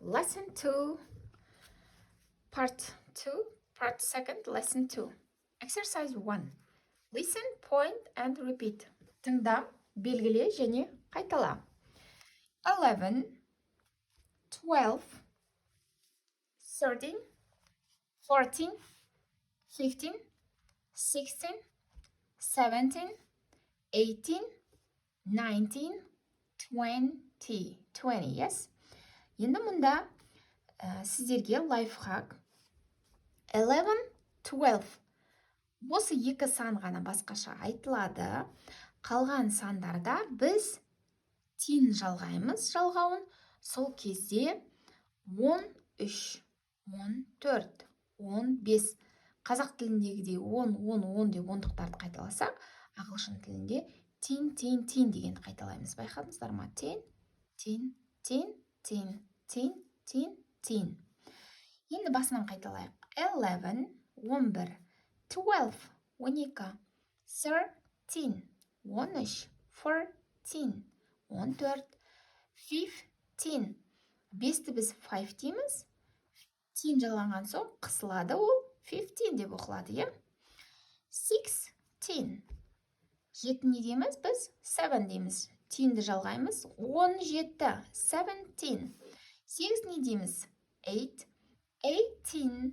lesson 2, part 2, part 2nd, lesson 2. Exercise 1. Listen, point and repeat. Тыңда, белгіле және қайтала. 11, 12, 13, 14, 15, 16, 17, 18, 19, 20. 20, yes? Енді мұнда сіздерге лайфхак 11, 12. Осы екі сан ғана басқаша айтылады. Қалған сандарда біз тин жалғаймыз жалғауын. Сол кезде 13, 14, 15. Қазақ тіліндегідей 10 деп ондықтарды қайталасақ, ағылшын тілінде тин дегенді қайталаймыз. Байқадыңыздар ма? Тин. Енді басынан қайталайық. 11, 11, 12, 12, 13, 13, 14, 14, 15. Бесті біз 5 дейміз. Тин жаланған соң қысылады, ол 15 деп оқылады, е? 16. Жеті не дейміз біз? 7 дейміз. Тинді жалғаймыз. 17, 17. 8 не дейміз? 8, 18.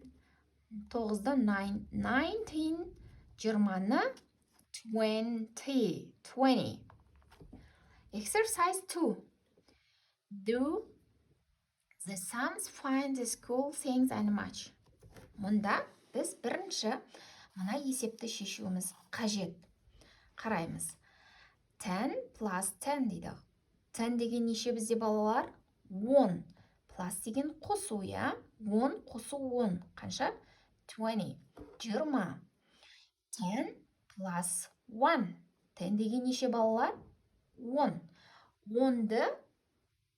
9-ды 9, 19. 20-ны 20, 20. Exercise 2. Do the sums, find the school things and much. Мұнда біз бірінші мына есепті шешуіміз қажет. Қараймыз. 10 plus 10 дейді. 10 деген неше бізде балалар? 10. Plus деген қосу, я? 10 қосу 10. Қанша? 20. 20. 10 plus 1. 10 деген неше балалар? 10. 10-ды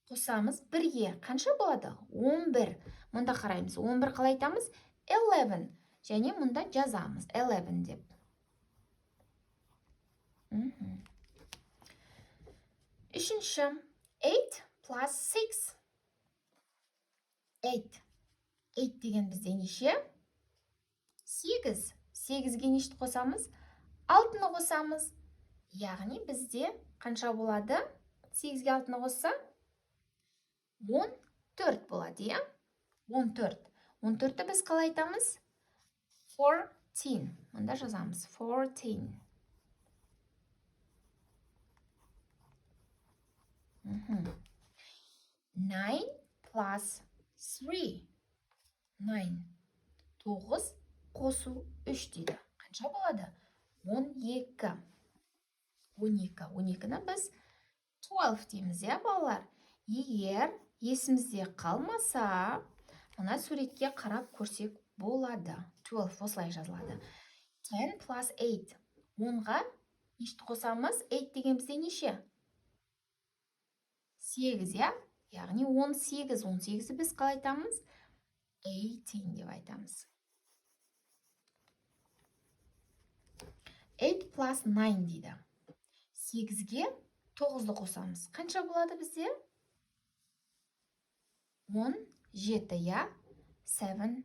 қосамыз 1-ге. Қанша болады? 11. Мұнда қараймыз. 11 қалай айтамыз? 11. Және мұнда жазамыз. 11 деп. Үшінші. 8 plus 6. 8. 8 деген бізде неше? 8. 8-ге нешті қосамыз? 6-ны қосамыз. Яғни бізде қанша болады? 8-ге 6-ны қосса? 14 болады, е? 14. 14-ті біз қалай айтамыз? 14. Мұнда жазамыз. 14. 9 plus 3. 9. 9 қосу 3 дейді. Қанша болады? 12. 12. 12-ні біз 12 дейміз, е, балалар? Егер есімізде қалмаса, мына суретке қарап көрсек болады. 12 осылай жазылады. 10 plus 8. 10-ға нешті қосамыз? 8 деген бізде неше? 8, я? Яғни 18. 18-ді біз қалай айтамыз? 18 деп айтамыз. 8 plus 9 дейді. 8-ге 9-ды қосамыз. Қанша болады бізде? 17, я? 17.